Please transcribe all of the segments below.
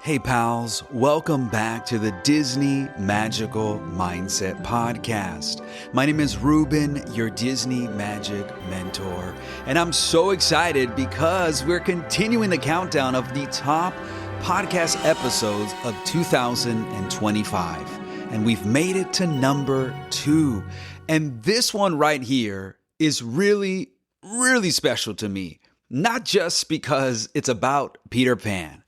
Hey pals, welcome back to the Disney Magical Mindset Podcast. My name is Ruben, your Disney Magic mentor, and I'm so excited because we're continuing the countdown of the top podcast episodes of 2025, and we've made it to number 2. And this one right here is really special to me, not just because it's about Peter Pan.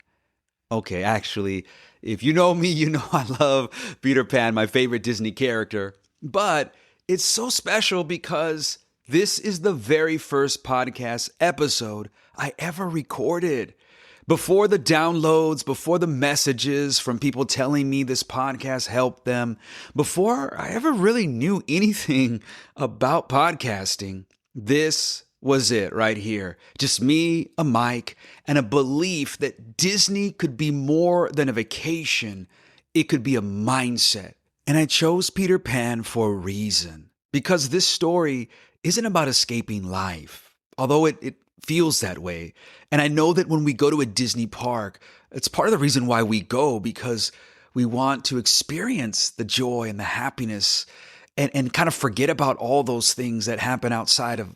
Okay, actually, if you know me, you know I love Peter Pan, my favorite Disney character. But it's so special because this is the very first podcast episode I ever recorded. Before the downloads, before the messages from people telling me this podcast helped them, before I ever really knew anything about podcasting, this was it right here. Just me, a mic, and a belief that Disney could be more than a vacation. It could be a mindset. And I chose Peter Pan for a reason. Because this story isn't about escaping life, although it feels that way. And I know that when we go to a Disney park, it's part of the reason why we go, because we want to experience the joy and the happiness and kind of forget about all those things that happen outside of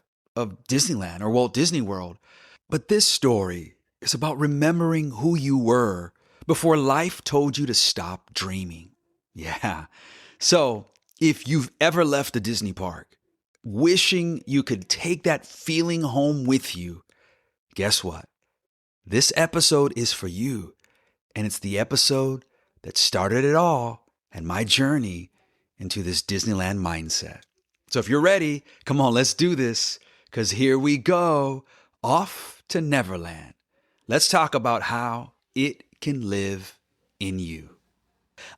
Disneyland or Walt Disney World. But this story is about remembering who you were before life told you to stop dreaming. Yeah. So if you've ever left a Disney park wishing you could take that feeling home with you, guess what? This episode is for you. And it's the episode that started it all and my journey into this Disneyland mindset. So if you're ready, come on, let's do this. Because here we go, off to Neverland. Let's talk about how it can live in you.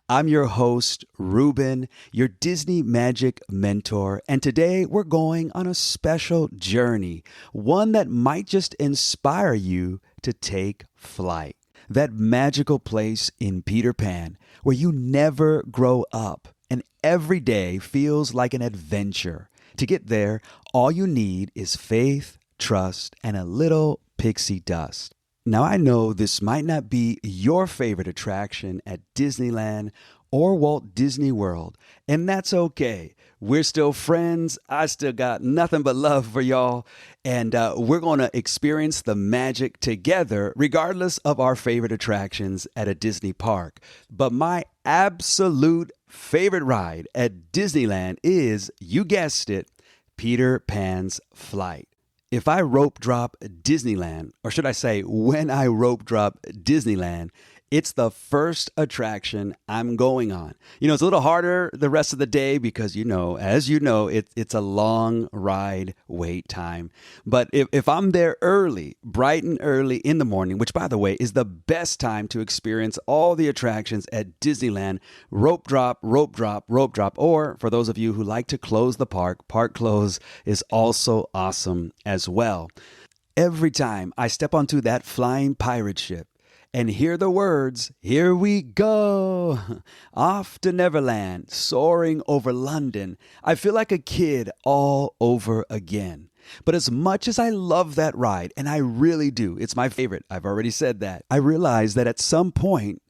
I'm your host, Ruben, your Disney Magic mentor, and today we're going on a special journey, one that might just inspire you to take flight. That magical place in Peter Pan where you never grow up and every day feels like an adventure. To get there, all you need is faith, trust, and a little pixie dust. Now, I know this might not be your favorite attraction at Disneyland or Walt Disney World, and that's okay. We're still friends. I still got nothing but love for y'all, and we're going to experience the magic together, regardless of our favorite attractions at a Disney park. But my absolute favorite ride at Disneyland is, you guessed it, Peter Pan's Flight. If I rope drop Disneyland, or should I say when I rope drop Disneyland, it's the first attraction I'm going on. You know, it's a little harder the rest of the day because, as you know, it's a long ride wait time. But if I'm there early, bright and early in the morning, which, by the way, is the best time to experience all the attractions at Disneyland, rope drop, or for those of you who like to close the park close is also awesome as well. Every time I step onto that flying pirate ship, and hear the words, "Here we go," off to Neverland, soaring over London, I feel like a kid all over again. But as much as I love that ride, and I really do, it's my favorite, I've already said that, I realize that at some point,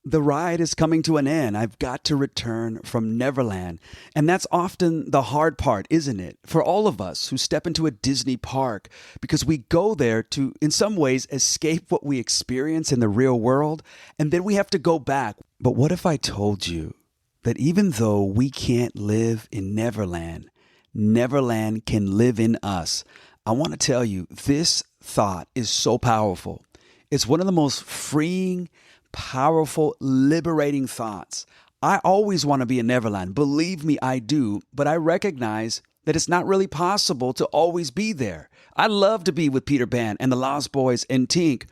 the ride is coming to an end. I've got to return from Neverland. And that's often the hard part, isn't it? For all of us who step into a Disney park, because we go there to, in some ways, escape what we experience in the real world, and then we have to go back. But what if I told you that even though we can't live in Neverland, Neverland can live in us? I want to tell you, this thought is so powerful. It's one of the most freeing, powerful, liberating thoughts. I always want to be in Neverland. Believe me, I do. But I recognize that it's not really possible to always be there. I love to be with Peter Pan and the Lost Boys and Tink.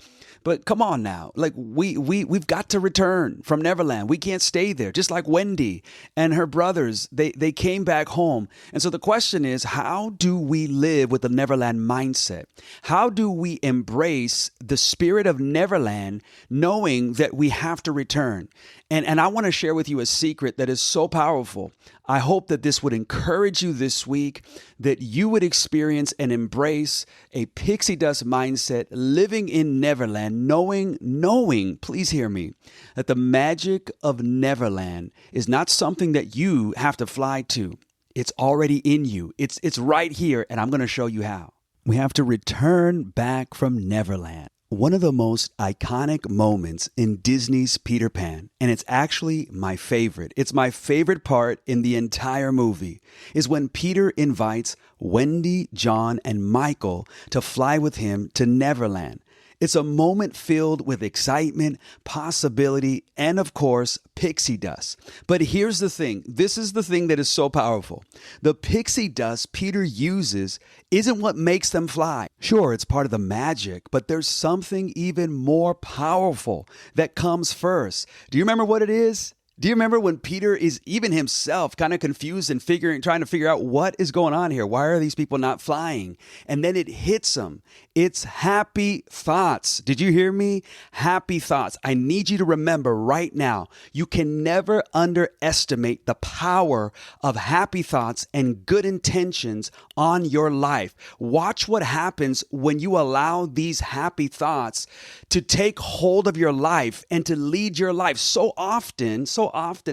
But come on now, like we've got to return from Neverland. We can't stay there. Just like Wendy and her brothers, they came back home. And so the question is, how do we live with the Neverland mindset? How do we embrace the spirit of Neverland, knowing that we have to return? And I want to share with you a secret that is so powerful. I hope that this would encourage you this week, that you would experience and embrace a pixie dust mindset, living in Neverland, knowing, please hear me, that the magic of Neverland is not something that you have to fly to. It's already in you. It's right here, and I'm going to show you how. We have to return back from Neverland. One of the most iconic moments in Disney's Peter Pan, and it's actually my favorite. It's my favorite part in the entire movie, is when Peter invites Wendy, John, and Michael to fly with him to Neverland. It's a moment filled with excitement, possibility, and of course, pixie dust. But here's the thing. This is the thing that is so powerful. The pixie dust Peter uses isn't what makes them fly. Sure, it's part of the magic, but there's something even more powerful that comes first. Do you remember what it is? Do you remember when Peter is even himself kind of confused and trying to figure out what is going on here? Why are these people not flying? And then it hits him. It's happy thoughts. Did you hear me? Happy thoughts. I need you to remember right now, you can never underestimate the power of happy thoughts and good intentions on your life. Watch what happens when you allow these happy thoughts to take hold of your life and to lead your life. So often,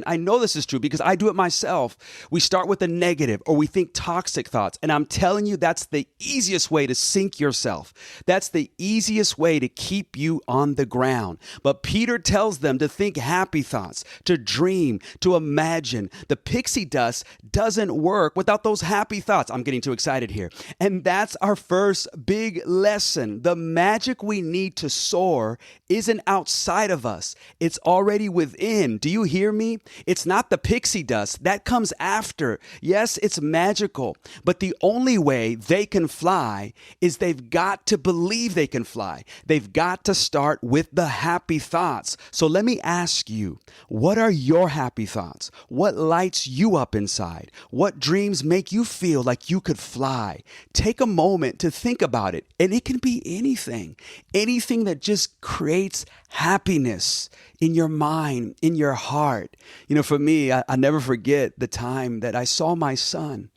I know this is true because I do it myself. We start with the negative or we think toxic thoughts. And I'm telling you, that's the easiest way to sink yourself. That's the easiest way to keep you on the ground. But Peter tells them to think happy thoughts, to dream, to imagine. The pixie dust doesn't work without those happy thoughts. I'm getting too excited here. And that's our first big lesson. The magic we need to soar isn't outside of us. It's already within. Do you hear me? It's not the pixie dust. That comes after. Yes, it's magical, but the only way they can fly is they've got to believe they can fly. They've got to start with the happy thoughts. So let me ask you, what are your happy thoughts? What lights you up inside? What dreams make you feel like you could fly? Take a moment to think about it, and it can be anything that just creates happiness in your mind, in your heart. You know, for me, I never forget the time that I saw my son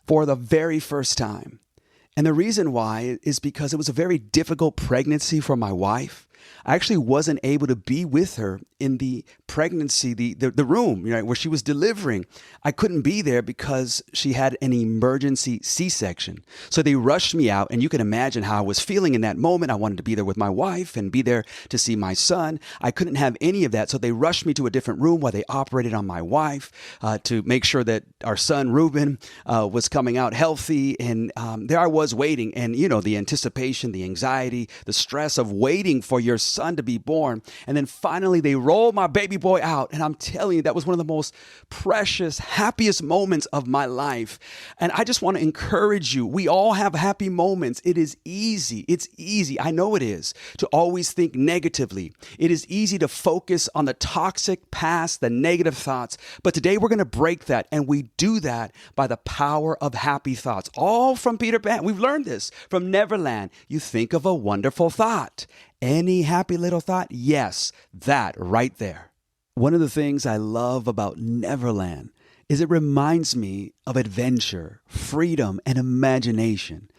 for the very first time. And the reason why is because it was a very difficult pregnancy for my wife. I actually wasn't able to be with her in the pregnancy, the room, where she was delivering. I couldn't be there because she had an emergency C-section. So they rushed me out, and you can imagine how I was feeling in that moment. I wanted to be there with my wife and be there to see my son. I couldn't have any of that. So they rushed me to a different room while they operated on my wife to make sure that our son, Reuben, was coming out healthy. And there I was waiting. And, the anticipation, the anxiety, the stress of waiting for your son to be born. And then finally they rolled my baby boy out. And I'm telling you, that was one of the most precious, happiest moments of my life. And I just want to encourage you. We all have happy moments. It is easy. It's easy. I know it is to always think negatively. It is easy to focus on the toxic past, the negative thoughts. But today we're going to break that. And we do that by the power of happy thoughts. All from Peter Pan. We've learned this from Neverland. You think of a wonderful thought. Any happy little thought? Yes, that right there. One of the things I love about Neverland is it reminds me of adventure, freedom, and imagination.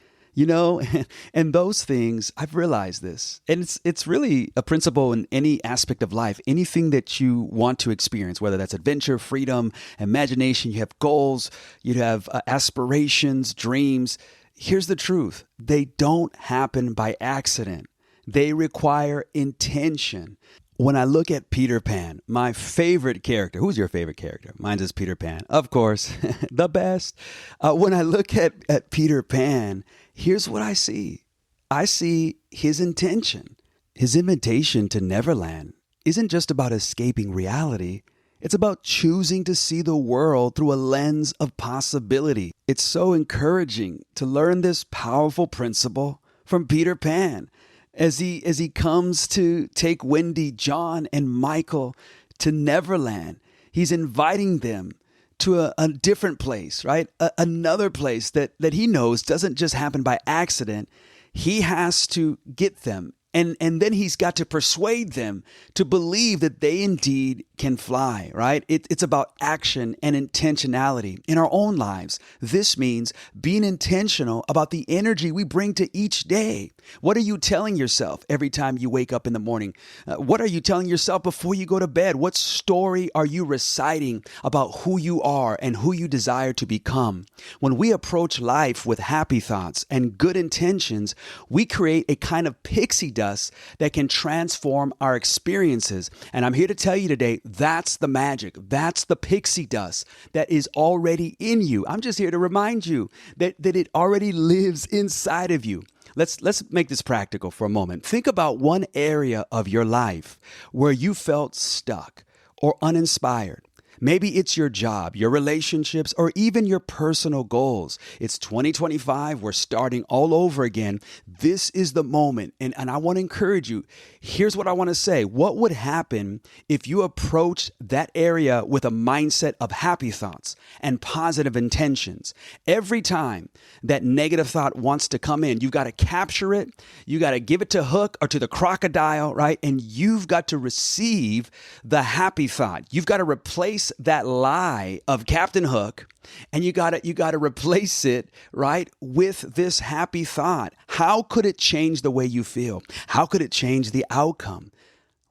And those things, I've realized this. And it's really a principle in any aspect of life. Anything that you want to experience, whether that's adventure, freedom, imagination, you have goals, you have aspirations, dreams. Here's the truth. They don't happen by accident. They require intention. When I look at Peter Pan, my favorite character, who's your favorite character? Mine is Peter Pan. Of course, the best. When I look at Peter Pan, here's what I see. I see his intention. His invitation to Neverland isn't just about escaping reality. It's about choosing to see the world through a lens of possibility. It's so encouraging to learn this powerful principle from Peter Pan. As he comes to take Wendy, John, and Michael to Neverland, he's inviting them to a different place, right? Another place that he knows doesn't just happen by accident. He has to get them And then he's got to persuade them to believe that they indeed can fly, right? It's about action and intentionality in our own lives. This means being intentional about the energy we bring to each day. What are you telling yourself every time you wake up in the morning? What are you telling yourself before you go to bed? What story are you reciting about who you are and who you desire to become? When we approach life with happy thoughts and good intentions, we create a kind of pixie dust that can transform our experiences. And I'm here to tell you today, that's the magic. That's the pixie dust that is already in you. I'm just here to remind you that it already lives inside of you. Let's make this practical for a moment. Think about one area of your life where you felt stuck or uninspired. Maybe it's your job, your relationships, or even your personal goals. It's 2025. We're starting all over again. This is the moment. And I want to encourage you. Here's what I want to say. What would happen if you approached that area with a mindset of happy thoughts and positive intentions? Every time that negative thought wants to come in, you've got to capture it. You got to give it to Hook or to the crocodile, right? And you've got to receive the happy thought. You've got to replace that lie of Captain Hook, and you got to replace it, right, with this happy thought. How could it change the way you feel? How could it change the outcome?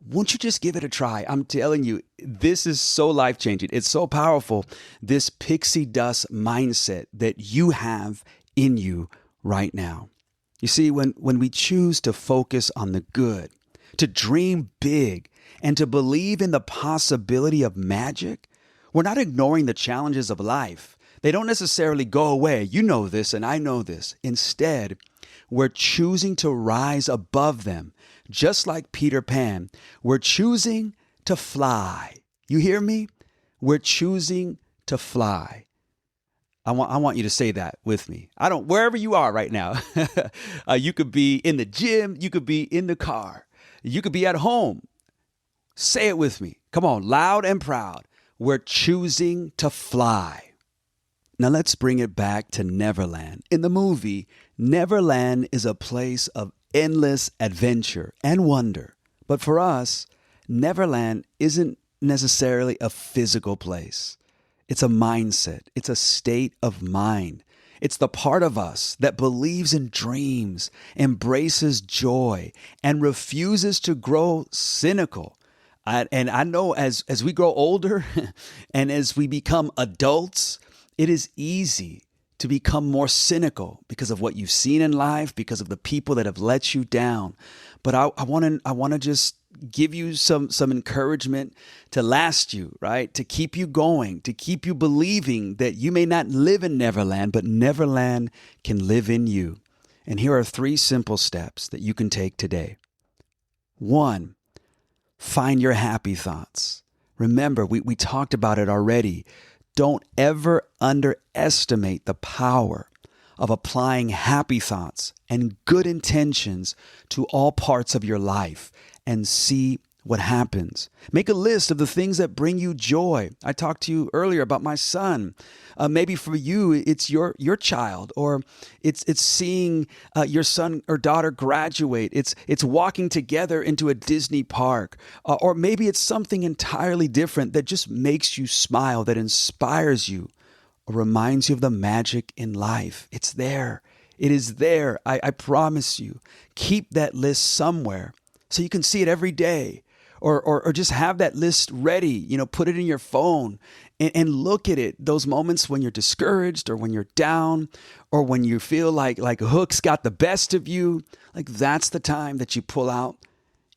Won't you just give it a try? I'm telling you, this is so life-changing. It's so powerful, this pixie dust mindset that you have in you right now. You see, when we choose to focus on the good, to dream big, and to believe in the possibility of magic, we're not ignoring the challenges of life. They don't necessarily go away. You know this, and I know this. Instead, we're choosing to rise above them. Just like Peter Pan, we're choosing to fly. You hear me? We're choosing to fly. I want you to say that with me. Wherever you are right now, you could be in the gym, you could be in the car, you could be at home. Say it with me. Come on, loud and proud. We're choosing to fly. Now let's bring it back to Neverland. In the movie, Neverland is a place of endless adventure and wonder. But for us, Neverland isn't necessarily a physical place. It's a mindset. It's a state of mind. It's the part of us that believes in dreams, embraces joy, and refuses to grow cynical. And I know as we grow older and as we become adults, it is easy to become more cynical because of what you've seen in life, because of the people that have let you down. But I want to just give you some encouragement to last you, right? To keep you going, to keep you believing that you may not live in Neverland, but Neverland can live in you. And here are 3 simple steps that you can take today. 1, find your happy thoughts. Remember, we talked about it already. Don't ever underestimate the power of applying happy thoughts and good intentions to all parts of your life and see what happens. Make a list of the things that bring you joy. I talked to you earlier about my son. Maybe for you, it's your child, or it's seeing your son or daughter graduate. It's walking together into a Disney park, or maybe it's something entirely different that just makes you smile, that inspires you, or reminds you of the magic in life. It's there. It is there. I promise you. Keep that list somewhere so you can see it every day. Or just have that list ready, put it in your phone and look at it. Those moments when you're discouraged or when you're down or when you feel like Hook's got the best of you, that's the time that you pull out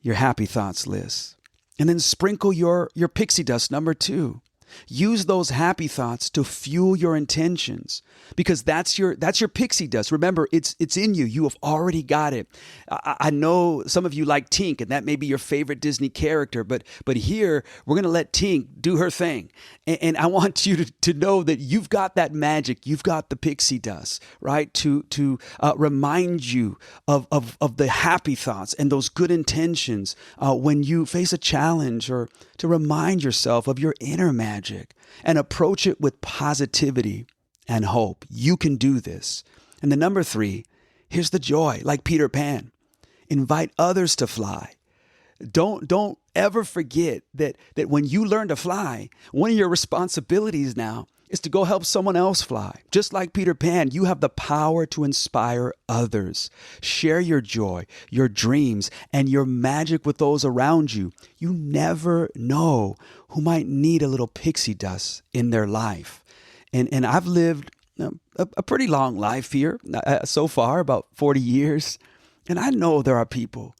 your happy thoughts list. And then sprinkle your pixie dust, number 2. Use those happy thoughts to fuel your intentions, because that's your pixie dust. Remember, it's in you. You have already got it. I know some of you like Tink, and that may be your favorite Disney character, but here we're going to let Tink do her thing. And I want you to know that you've got that magic. You've got the pixie dust, right? To remind you of the happy thoughts and those good intentions when you face a challenge, or to remind yourself of your inner magic and approach it with positivity and hope. You can do this. And the number 3, here's the joy, like Peter Pan. Invite others to fly. Don't ever forget that when you learn to fly, one of your responsibilities now is to go help someone else fly. Just like Peter Pan, you have the power to inspire others. Share your joy, your dreams, and your magic with those around you. You never know who might need a little pixie dust in their life. And I've lived a pretty long life here so far, about 40 years. And I know there are people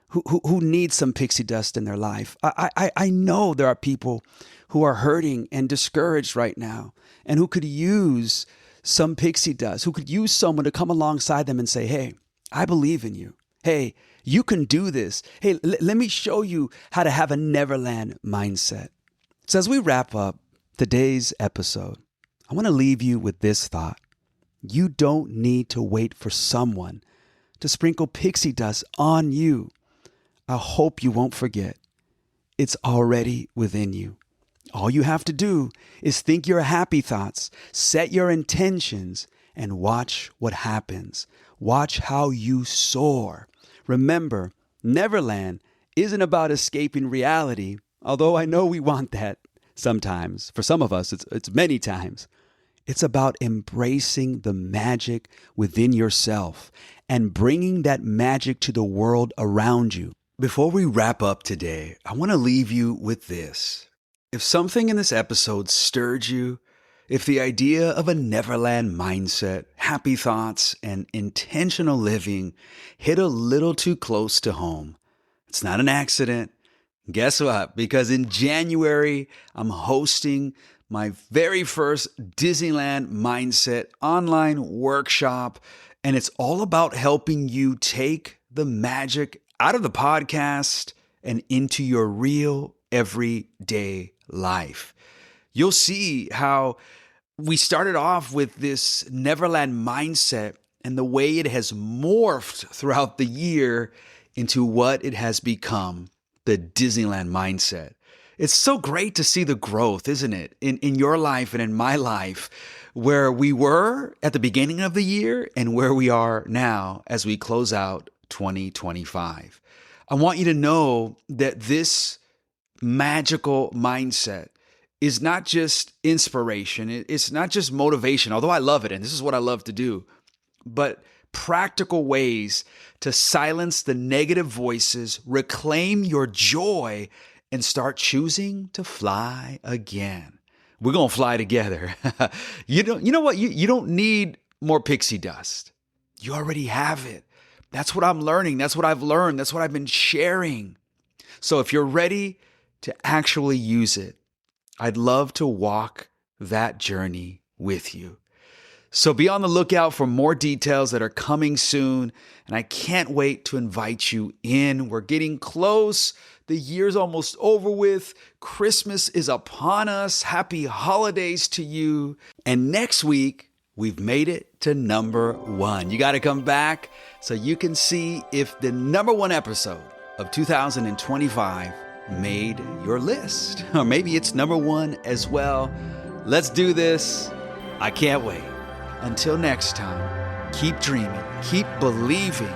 who need some pixie dust in their life. I know there are people who are hurting and discouraged right now and who could use some pixie dust, who could use someone to come alongside them and say, hey, I believe in you. Hey, you can do this. Hey, let me show you how to have a Neverland mindset. So as we wrap up today's episode, I want to leave you with this thought. You don't need to wait for someone to sprinkle pixie dust on you. I hope you won't forget. It's already within you. All you have to do is think your happy thoughts, set your intentions, and watch what happens. Watch how you soar. Remember, Neverland isn't about escaping reality, although I know we want that sometimes. For some of us, it's many times. It's about embracing the magic within yourself and bringing that magic to the world around you. Before we wrap up today, I want to leave you with this. If something in this episode stirred you, if the idea of a Neverland mindset, happy thoughts, and intentional living hit a little too close to home, it's not an accident. Guess what? Because in January, I'm hosting my very first Disneyland Mindset online workshop, and it's all about helping you take the magic out of the podcast and into your real everyday life. You'll see how we started off with this Neverland mindset and the way it has morphed throughout the year into what it has become, the Disneyland mindset. It's so great to see the growth, isn't it? In your life and in my life, where we were at the beginning of the year and where we are now as we close out 2025. I want you to know that this magical mindset is not just inspiration. It's not just motivation, although I love it, and this is what I love to do, but practical ways to silence the negative voices, reclaim your joy, and start choosing to fly again. We're going to fly together. You know what? You don't need more pixie dust. You already have it. That's what I'm learning. That's what I've learned. That's what I've been sharing. So if you're ready to actually use it, I'd love to walk that journey with you. So be on the lookout for more details that are coming soon. And I can't wait to invite you in. We're getting close. The year's almost over with. Christmas is upon us. Happy holidays to you. And next week, we've made it to number 1. You got to come back so you can see if the number 1 episode of 2025 made your list. Or maybe it's number 1 as well. Let's do this. I can't wait. Until next time, keep dreaming, keep believing,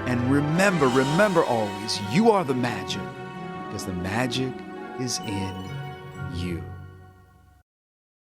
and remember always, you are the magic, because the magic is in you.